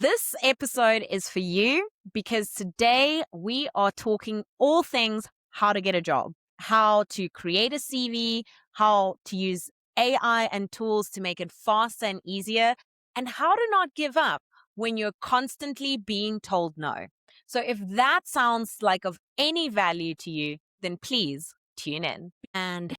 This episode is for you because today we are talking all things how to get a job, how to create a CV, how to use AI and tools to make it faster and easier, and how to not give up when you're constantly being told no. So, if that sounds like of any value to you, then please tune in. And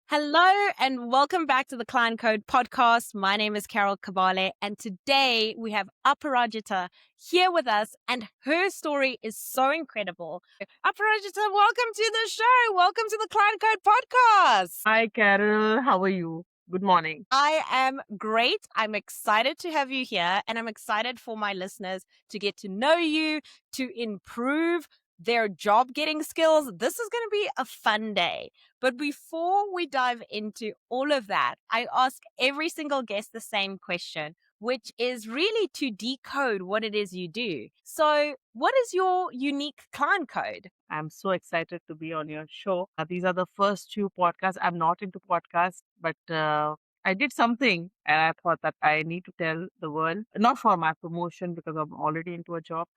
hello and welcome back to the Client Code podcast. My name is Carol Kabale, and today we have Aparajita here with us, and her story is so incredible. Aparajita, welcome to the show. Welcome to the Client Code podcast. Hi, Carol. How are you? Good morning. I am great. I'm excited to have you here, and I'm excited for my listeners to get to know you, to improve their job getting skills. This is going to be a fun day. But before we dive into all of that, I ask every single guest the same question, which is really to decode what it is you do. So, what is your unique client code? I'm so excited to be on your show. These are the first two podcasts. I'm not into podcasts, but I did something and I thought that I need to tell the world, not for my promotion because I'm already into a job,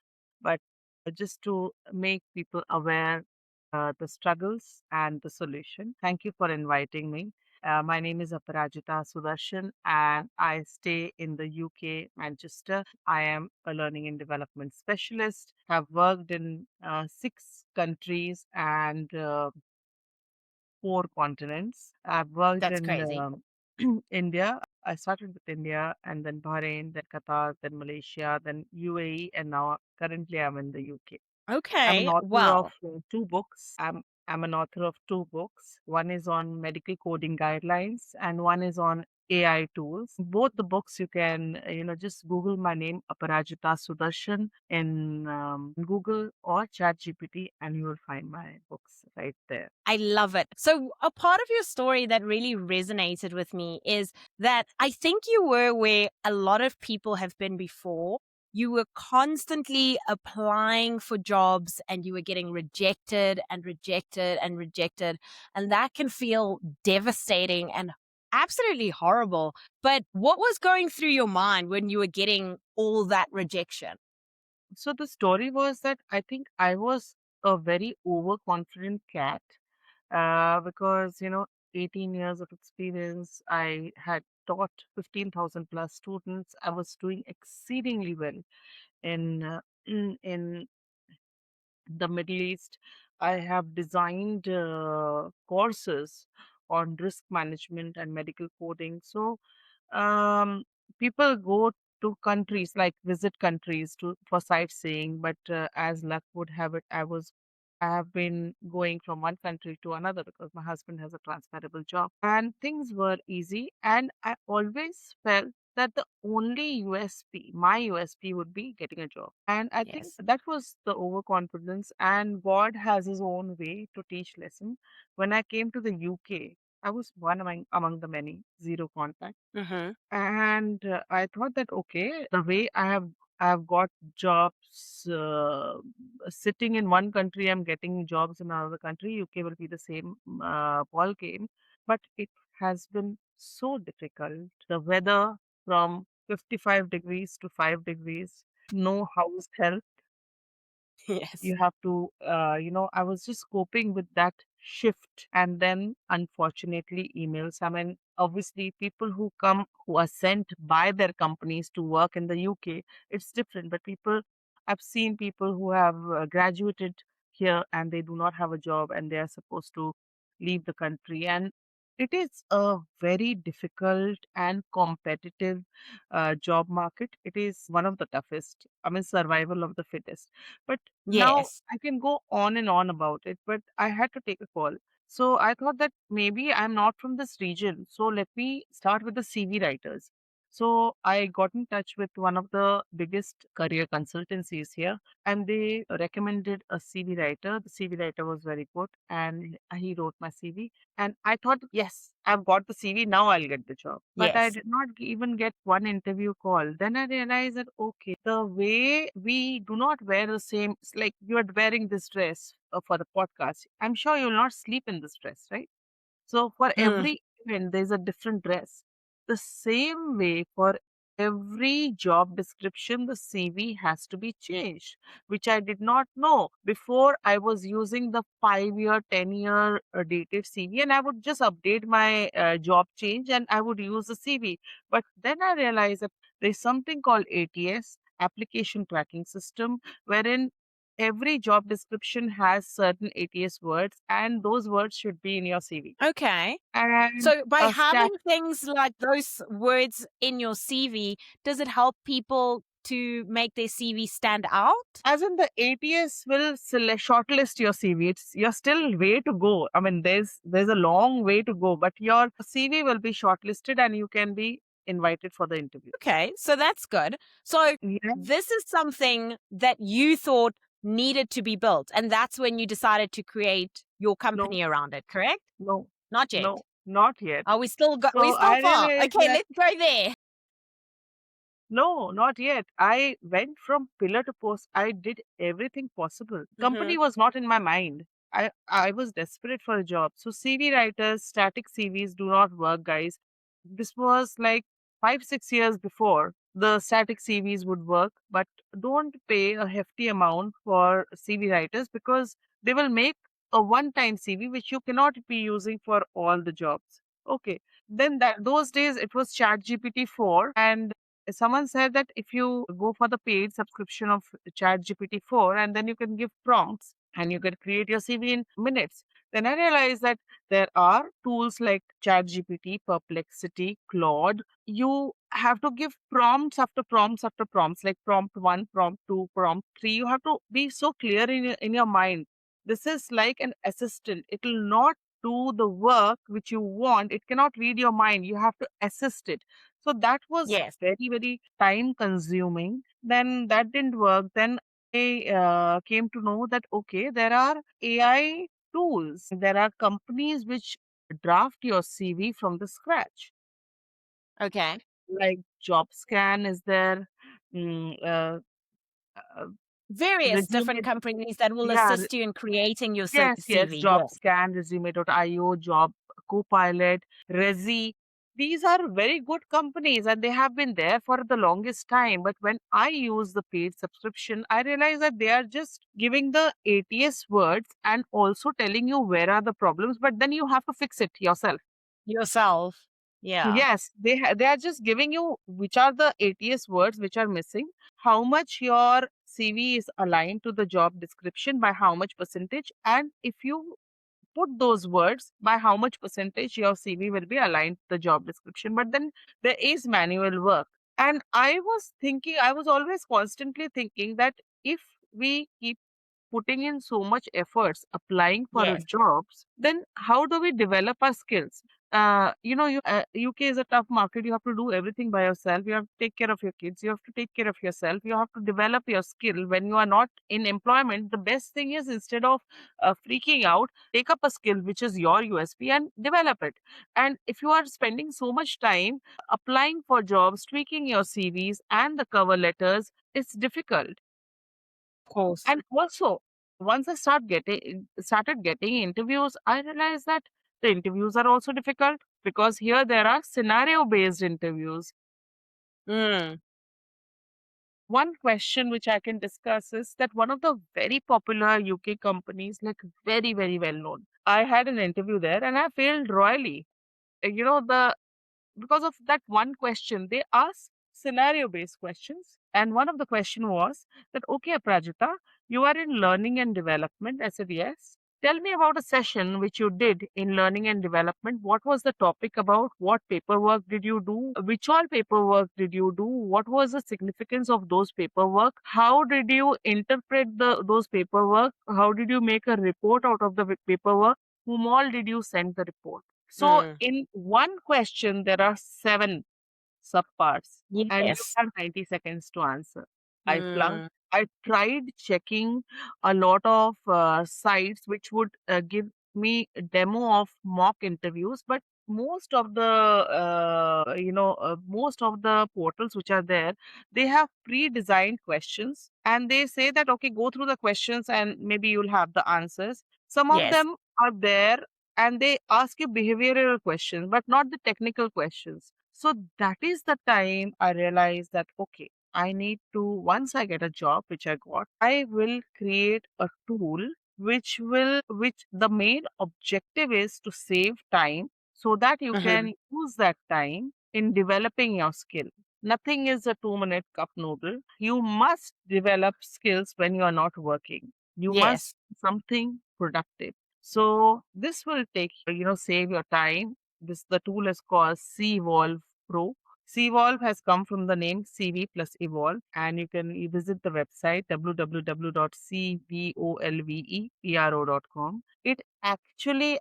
but just to make people aware the struggles and the solution. Thank you for inviting me. My name is Aparajita Sudarshan and I stay in the UK, Manchester. I am a learning and development specialist. Have worked in 6 countries and 4 continents. I've worked That's in crazy. India. I started with India and then Bahrain, then Qatar, then Malaysia, then UAE, and now currently I'm in the UK. I'm an Okay. author of Well, 2 books. I'm an author of 2 books. One is on medical coding guidelines, and one is on AI tools. Both the books you can just Google my name Aparajita Sudarshan in Google or ChatGPT, and you will find my books right there. I love it. So, a part of your story that really resonated with me is that I think you were where a lot of people have been before. You were constantly applying for jobs and you were getting rejected and rejected and rejected. And that can feel devastating and absolutely horrible. But what was going through your mind when you were getting all that rejection? So the story was that I think I was a very overconfident cat because 18 years of experience. I had taught 15,000 plus students. I was doing exceedingly well in in the Middle East. I have designed courses on risk management and medical coding. So um, people go to countries, like visit countries to for sightseeing, but as luck would have it, I have been going from one country to another because my husband has a transferable job and things were easy, and I always felt that the only USP, my USP, would be getting a job. And I think Yes. that was the overconfidence, and God has his own way to teach lesson. When I came to the UK, I was one among the many, zero contact. Mm-hmm. And I thought that okay, the way I have got jobs sitting in one country, I'm getting jobs in another country. UK will be the same ball game, but it has been so difficult. The weather from 55 degrees to 5 degrees, no house help. Yes. You have to I was just coping with that shift, and then unfortunately emails. I mean, obviously people who are sent by their companies to work in the UK, it's different, but I've seen people who have graduated here and they do not have a job and they are supposed to leave the country, and it is a very difficult and competitive job market. It is one of the toughest. I mean, survival of the fittest. But now Yes. I can go on and on about it, but I had to take a call. So I thought that maybe I'm not from this region. So let me start with the CV writers. So I got in touch with one of the biggest career consultancies here, and they recommended a CV writer. The CV writer was very good, and he wrote my CV. And I thought, yes, I've got the CV, now I'll get the job. But I Yes. did not even get one interview call. Then I realized that, okay, the way we do not wear the same, it's like you are wearing this dress for the podcast. I'm sure you'll not sleep in this dress, right? So for Mm. every event, there's a different dress. The same way for every job description, the CV has to be changed, which I did not know. Before, I was using the 5 year, 10-year dated CV, and I would just update my job change and I would use the CV. But then I realized that there's something called ATS, application tracking system, wherein every job description has certain ATS words, and those words should be in your CV. Okay. And So by a having things like those words in your CV, does it help people to make their CV stand out? as in the ATS will shortlist your CV. You're still way to go. I mean, there's a long way to go, but your CV will be shortlisted and you can be invited for the interview. Okay, so that's good. So Yeah. this is something that you thought needed to be built, and that's when you decided to create your No, company around it, correct? no, Not yet. no, not yet. Are we still we So still I far? realized Okay, that let's go there. no, not yet. I went from pillar to post. I did everything possible. Hmm. Company was not in my mind. I was desperate for a job. So CV writers, static CVs do not work, guys. This was like 5, 6 years before the static CVs would work, but don't pay a hefty amount for CV writers because they will make a one-time CV which you cannot be using for all the jobs. Okay. Then that those days it was ChatGPT 4, and someone said that if you go for the paid subscription of ChatGPT 4 and then you can give prompts and you can create your CV in minutes. Then I realized that there are tools like ChatGPT, Perplexity, Claude. You have to give prompts after prompts after prompts, like prompt one, prompt two, prompt three. You have to be so clear in your mind. This is like an assistant. It will not do the work which you want. It cannot read your mind. You have to assist it. So that was Yes. very, very time consuming. Then that didn't work. Then I came to know that, okay, there are AI tools. There are companies which draft your CV from the scratch. Okay. Like JobScan is there. Mm, uh, Various different resume. companies that will Yeah, assist you in creating your yes, CV. Yes. JobScan, Resume.io, Job Copilot, Resi. These are very good companies and they have been there for the longest time. But when I use the paid subscription, I realize that they are just giving the ATS words and also telling you where are the problems, but then you have to fix it yourself. Yourself. Yeah. Yes, they are just giving you which are the ATS words which are missing, how much your CV is aligned to the job description by how much percentage, and if you put those words by how much percentage your CV will be aligned to the job description. But then there is manual work. And I was thinking, I was always constantly thinking that if we keep putting in so much efforts applying for Yes. jobs, then how do we develop our skills? UK is a tough market. You have to do everything by yourself. You have to take care of your kids. You have to take care of yourself. You have to develop your skill. When you are not in employment, the best thing is instead of freaking out, take up a skill which is your USP and develop it. And if you are spending so much time applying for jobs, tweaking your CVs and the cover letters, it's difficult. Of course. And also, once I started getting interviews, I realized that the interviews are also difficult because here there are scenario based interviews. Mm. One question which I can discuss is that one of the very popular UK companies, like very, very well known, I had an interview there and I failed royally. The because of that one question, they asked scenario based questions. And one of the question was that, okay, Aprajita, you are in learning and development. I said, yes. Tell me about a session which you did in learning and development. What was the topic about? What paperwork did you do? Which all paperwork did you do? What was the significance of those paperwork? How did you interpret those paperwork? How did you make a report out of the paperwork? Whom all did you send the report? So, Mm. in one question, there are seven subparts, and you Yes. have 90 seconds to answer. I flunked. Mm. I tried checking a lot of sites which would give me a demo of mock interviews, but most of the portals which are there, they have pre-designed questions, and they say that okay, go through the questions and maybe you'll have the answers. Some of Yes. them are there and they ask you behavioral questions, but not the technical questions. So that is the time I realized that, okay, I need to, once I get a job, which I got, I will create a tool which the main objective is to save time so that you Hmm. can use that time in developing your skill. Nothing is a 2-minute cup noodle. You must develop skills when you are not working. You must Yes. do something productive. So this will take, save your time. The tool is called Cvolve Pro. Cvolve has come from the name CV plus evolve, and you visit the website www.cvolvepro.com. It actually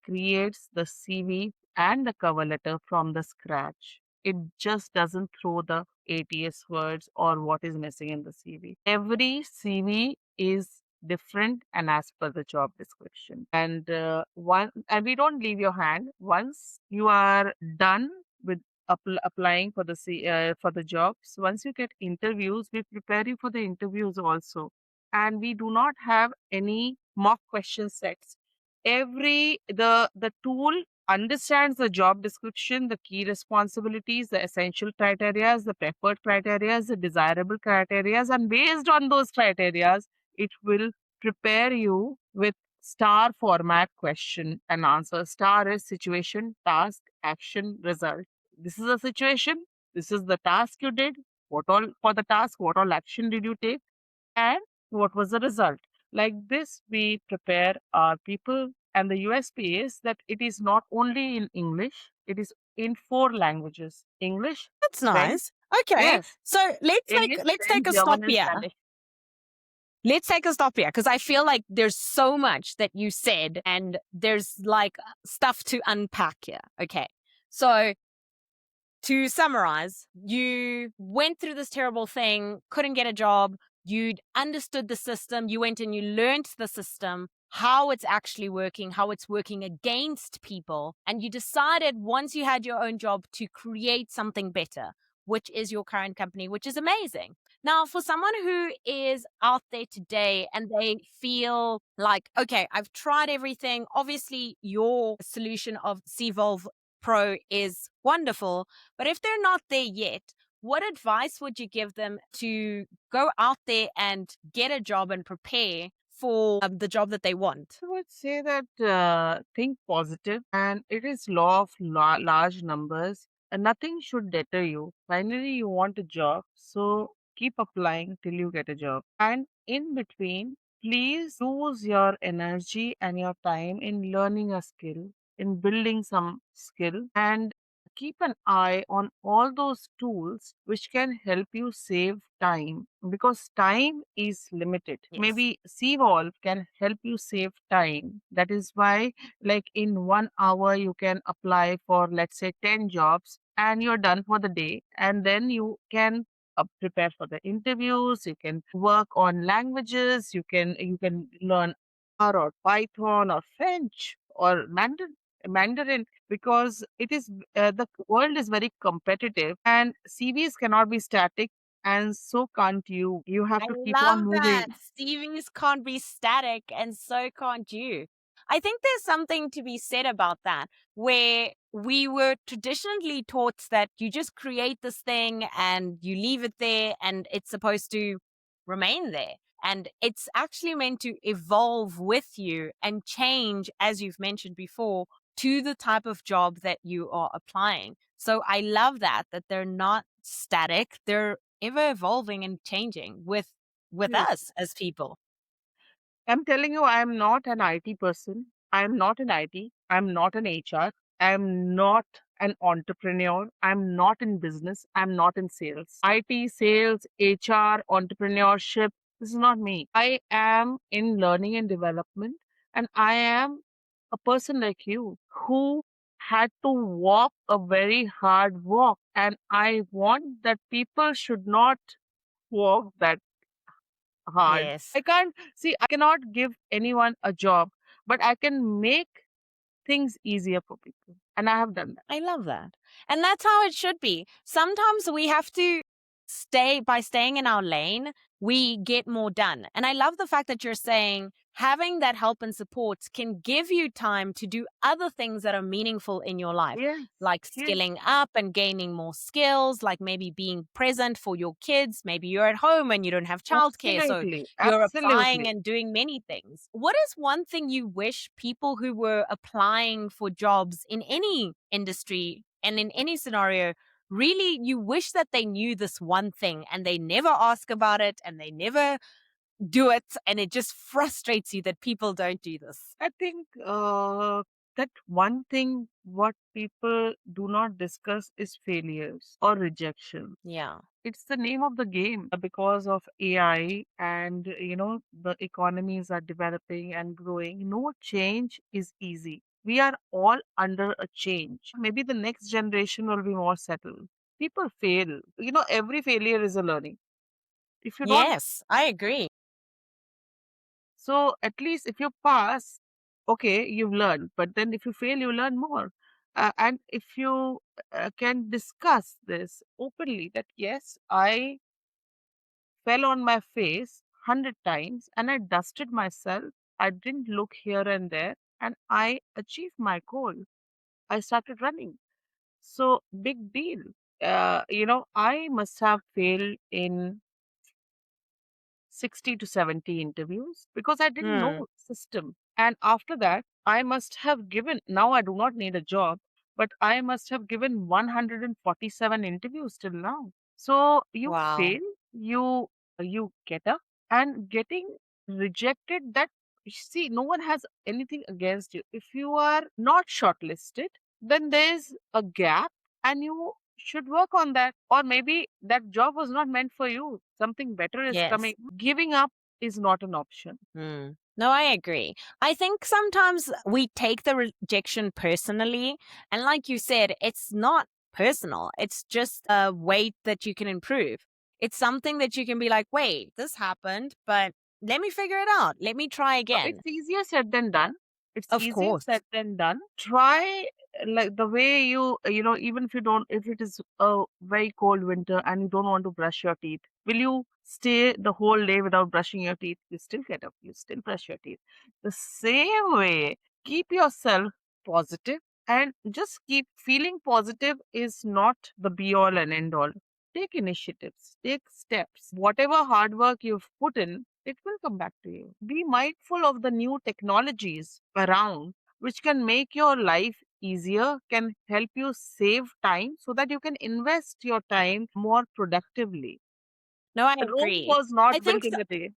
creates the CV and the cover letter from the scratch. It just doesn't throw the ATS words or what is missing in the CV. Every CV is different and as per the job description. And we don't leave your hand once you are done with applying for for the jobs. Once you get interviews, we prepare you for the interviews also, and we do not have any mock question sets. The tool understands the job description, the key responsibilities, the essential criteria, the preferred criteria, the desirable criteria, and based on those criteria, it will prepare you with star format question and answer. Star is situation, task, action, result. This is a situation. This is the task you did. What all for the task? What all action did you take? And what was the result? Like this, we prepare our people. And the USP is that it is not only in English, it is in 4 languages: English, That's French, nice. Okay. yes, So English, let's take French, a stop German, and here. Spanish. Let's take a stop here because I feel like there's so much that you said and there's like stuff to unpack here. Okay. So to summarize, you went through this terrible thing, couldn't get a job, you'd understood the system, you went and you learned the system, how it's actually working, how it's working against people, and you decided once you had your own job to create something better, which is your current company, which is amazing. Now, for someone who is out there today and they feel like, okay, I've tried everything. Obviously, your solution of Cvolve Pro is wonderful, but if they're not there yet, what advice would you give them to go out there and get a job and prepare for the job that they want? I would say that think positive, and it is law of large numbers, and nothing should deter you. Finally, you want a job, so keep applying till you get a job. And in between, please use your energy and your time in learning a skill, in building some skill, and keep an eye on all those tools which can help you save time, because time is limited. Yes. Maybe Cvolve can help you save time. That is why, like in 1 hour, you can apply for, let's say, 10 jobs and you're done for the day. And then you can prepare for the interviews. You can work on languages. You can learn R or Python or French or Mandarin, because it is the world is very competitive and CVs cannot be static, and so can't you. You have I to keep on love that. moving. CVs can't be static, and so can't you. I think there's something to be said about that, where we were traditionally taught that you just create this thing and you leave it there and it's supposed to remain there. And it's actually meant to evolve with you and change, as you've mentioned before, to the type of job that you are applying. So I love that they're not static. They're ever evolving and changing with Yes. us as people. I'm telling you, I'm not an IT person. I'm not an IT. I'm not an HR. I'm not an entrepreneur. I'm not in business. I'm not in sales. IT, sales, HR, entrepreneurship. This is not me. I am in learning and development. And I am a person like you who had to walk a very hard walk. And I want that people should not walk that hard. Yes. I can't see, I cannot give anyone a job, but I can make things easier for people. And I have done that. I love that. And that's how it should be. Sometimes we have to staying in our lane, we get more done. And I love the fact that you're saying having that help and support can give you time to do other things that are meaningful in your life, Yes, like yes, skilling up and gaining more skills, like maybe being present for your kids. Maybe you're at home and you don't have childcare, so absolutely, you're applying absolutely. and doing many things. What is one thing you wish people who were applying for jobs in any industry and in any scenario, really, you wish that they knew this one thing and they never ask about it and they never do it, and it just frustrates you that people don't do this? I think that one thing what people do not discuss is failures or rejection. Yeah. It's the name of the game because of AI and the economies are developing and growing. No change is easy. We are all under a change. Maybe the next generation will be more settled. People fail. Every failure is a learning. If you don't, Yes, I agree. so at least if you pass, okay, you've learned. But then if you fail, you learn more. And if you can discuss this openly, that yes, I fell on my face 100 times and I dusted myself. I didn't look here and there and I achieved my goal. I started running. So, big deal. I must have failed in 60 to 70 interviews because I didn't Hmm. know system. And after that, I must have given, now I do not need a job, but I must have given 147 interviews till now. So you Wow. fail, you get up, and getting rejected, that, see, no one has anything against you. If you are not shortlisted, then there's a gap and you should work on that. Or maybe that job was not meant for you. Something better is Yes. coming. Giving up is not an option. Hmm. No, I agree. I think sometimes we take the rejection personally. And like you said, it's not personal, it's just a weight that you can improve. It's something that you can be like, wait, this happened, but let me figure it out. Let me try again. It's easier said than done. It's Of easier course. said than done. Try, like the way even if you don't, if it is a very cold winter and you don't want to brush your teeth, will you stay the whole day without brushing your teeth? You still get up, you still brush your teeth. The same way, keep yourself positive and just keep feeling positive is not the be all and end all. Take initiatives, take steps. Whatever hard work you've put in, it will come back to you. Be mindful of the new technologies around which can make your life easier, can help you save time so that you can invest your time more productively. No, I Rome agree. was I not think built in a day.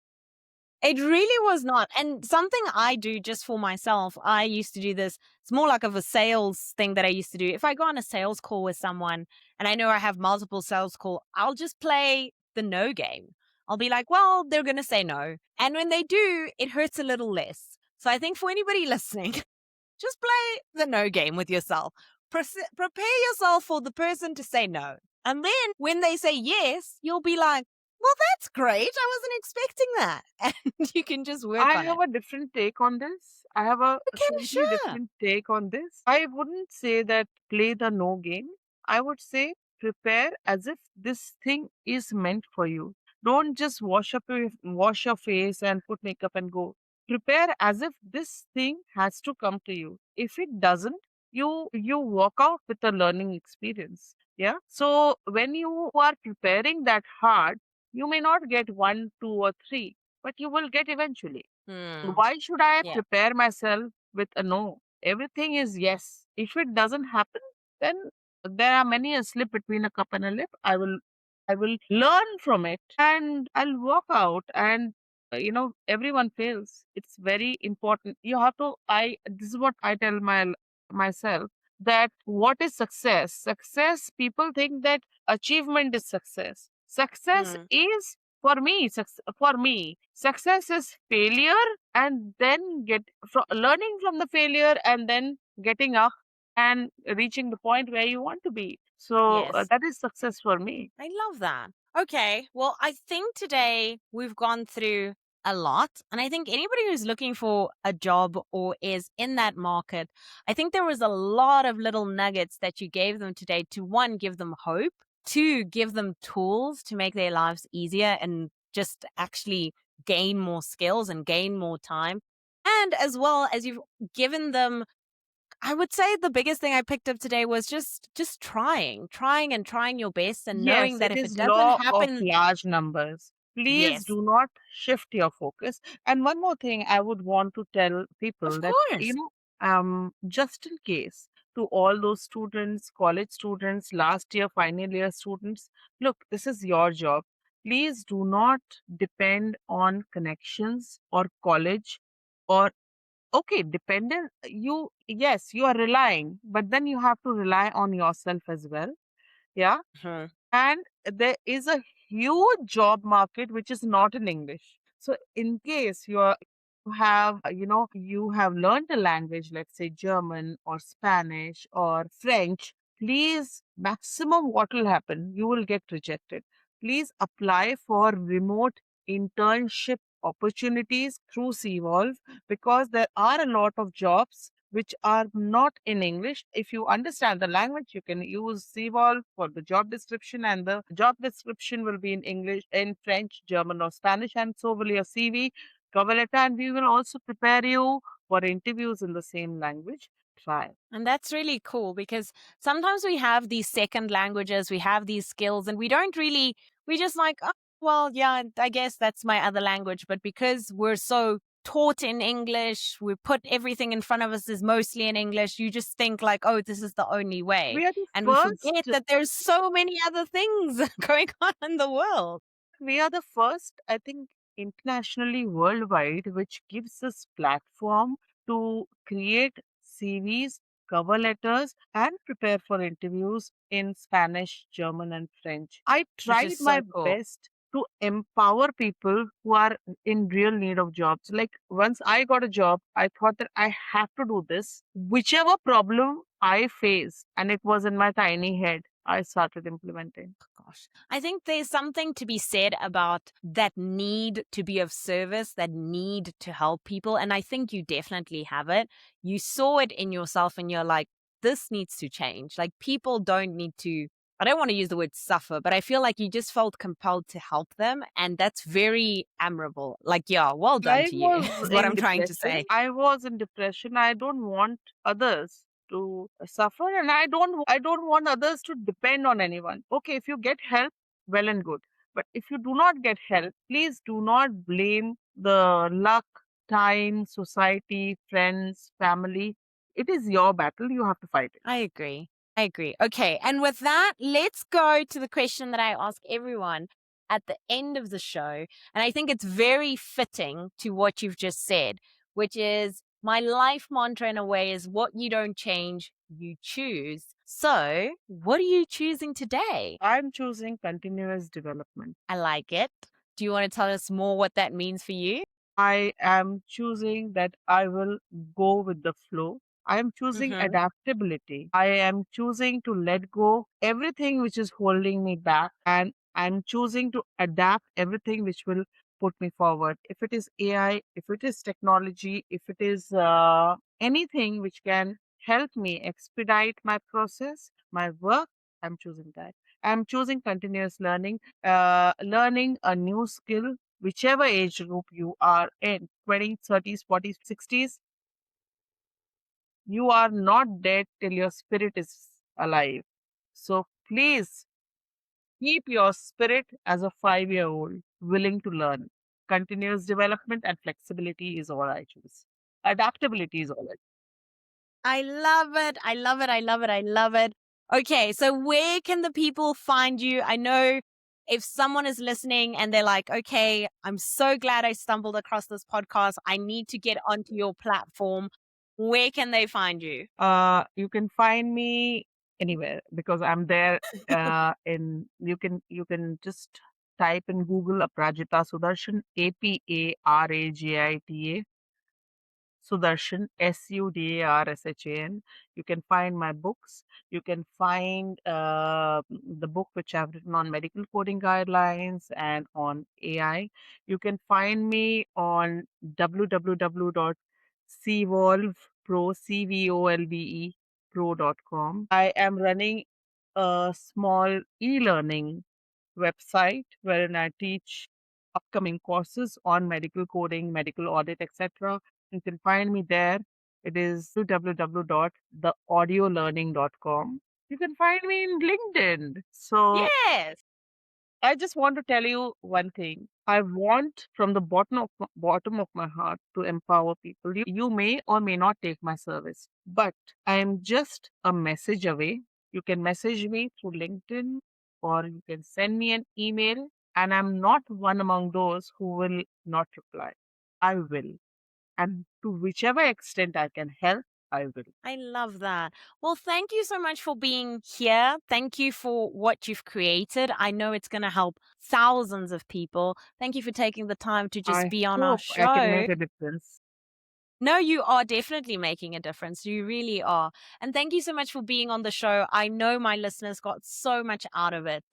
it really was not. And something I do just for myself, I used to do this. It's more like of a sales thing that I used to do. If I go on a sales call with someone and I know I have multiple sales call, I'll just play the no game. I'll be like, well, they're going to say no. And when they do, it hurts a little less. So I think for anybody listening, just play the no game with yourself. Prepare yourself for the person to say no. And then when they say yes, you'll be like, well, that's great. I wasn't expecting that. And you can just work I on have it. a different take on this. I have a Okay, slightly sure. different take on this. I wouldn't say that play the no game. I would say prepare as if this thing is meant for you. Don't just wash your face and put makeup and go. Prepare as if this thing has to come to you. If it doesn't, you walk out with a learning experience. Yeah. So when you are preparing that hard, you may not get one, two, or three, but you will get eventually. Hmm. Why should I Yeah. prepare myself with a no? Everything is yes. If it doesn't happen, then there are many a slip between a cup and a lip. I will learn from it and I'll walk out and everyone fails. It's very important. You have to I This is what I tell myself, that what is success? Success, people think that achievement is success. Success Hmm. is, for me, success is failure and then learning from the failure and then getting up and reaching the point where you want to be. So Yes. that is success for me. I love that. Okay. Well, I think today we've gone through a lot. And I think anybody who's looking for a job or is in that market, I think there was a lot of little nuggets that you gave them today to one, give them hope, Two, give them tools to make their lives easier and just actually gain more skills and gain more time. And as well as you've given them, I would say the biggest thing I picked up today was just trying and trying your best and knowing Yes, that it if it is doesn't law of happen, large numbers. Please yes, do not shift your focus. And one more thing I would want to tell of people that, course. just in case to all those students, college students, last year, final year students, look, this is your job. Please do not depend on connections or college or, okay, dependent, yes, you are relying, but then you have to rely on yourself as well. Yeah, Mhm. and there is a huge job market which is not in English. So in case you have you have learned a language, let's say German or Spanish or French, please, maximum what will happen, you will get rejected. Please apply for remote internship opportunities through Cvolve, because there are a lot of jobs which are not in English. If you understand the language, you can use Cvolve for the job description, and the job description will be in English, in French, German, or Spanish, and so will your CV, cover letter, and we will also prepare you for interviews in the same language. Try. And that's really cool because sometimes we have these second languages, we have these skills, and we don't really, we just like, oh, well, yeah, I guess that's my other language. But because we're so taught in English, we put everything in front of us is mostly in English, you just think like, oh, this is the only way. We are the And we forget first that there's so many other things going on in the world. we are the first, I think, internationally worldwide, which gives us platform to create CVs, cover letters, and prepare for interviews in Spanish, German, and French. I Which tried is my so cool. best to empower people who are in real need of jobs. Like once I got a job, I thought that I have to do this. Whichever problem I faced, and it was in my tiny head, I started implementing. Gosh, I think there's something to be said about that need to be of service, that need to help people. And I think you definitely have it. You saw it in yourself and you're like, this needs to change. Like, people don't need to, I don't want to use the word suffer, but I feel like you just felt compelled to help them. And that's very admirable. Like, yeah, well done I to you, was is what in I'm trying to depression. say. I was in depression. I don't want others to suffer, and I don't want others to depend on anyone. Okay, if you get help, well and good. But if you do not get help, please do not blame the luck, time, society, friends, family. It is your battle. You have to fight it. I agree. I agree. Okay. And with that, let's go to the question that I ask everyone at the end of the show. And I think it's very fitting to what you've just said, which is my life mantra in a way is what you don't change, you choose. So, what are you choosing today? I'm choosing continuous development. I like it. Do you want to tell us more what that means for you? I am choosing that I will go with the flow. I am choosing Mm-hmm. adaptability. I am choosing to let go everything which is holding me back, and I'm choosing to adapt everything which will put me forward. If it is AI, if it is technology, if it is anything which can help me expedite my process, my work, I'm choosing that. I'm choosing continuous learning, learning a new skill, whichever age group you are in, 20s, 30s, 40s, 60s, you are not dead till your spirit is alive. So please keep your spirit as a 5-year-old, willing to learn. Continuous development and flexibility is all I choose. Adaptability is all I choose. I love it. I love it. I love it. I love it. Okay, so where can the people find you? I know if someone is listening and they're like, okay, I'm so glad I stumbled across this podcast. I need to get onto your platform. Where can they find you? You can find me anywhere because I'm there. In you can just type in Google Aparajita Sudarshan, Aparajita Sudarshan, Sudarshan. You can find my books. You can find the book which I've written on medical coding guidelines and on AI. You can find me on www.cvolvepro, CVOLVE pro.com. I am running a small e-learning website wherein I teach upcoming courses on medical coding, medical audit, etc. You can find me there. It is www.theaudiolearning.com. You can find me in LinkedIn. So Yes. I just want to tell you one thing. I want from the bottom of my heart to empower people. You may or may not take my service, but I am just a message away. You can message me through LinkedIn or you can send me an email, and I'm not one among those who will not reply. I will. And to whichever extent I can help, I will. I love that. Well, thank you so much for being here. Thank you for what you've created. I know it's going to help thousands of people. Thank you for taking the time to just I be on our hope I can show. make a difference. No, you are definitely making a difference. You really are. And thank you so much for being on the show. I know my listeners got so much out of it.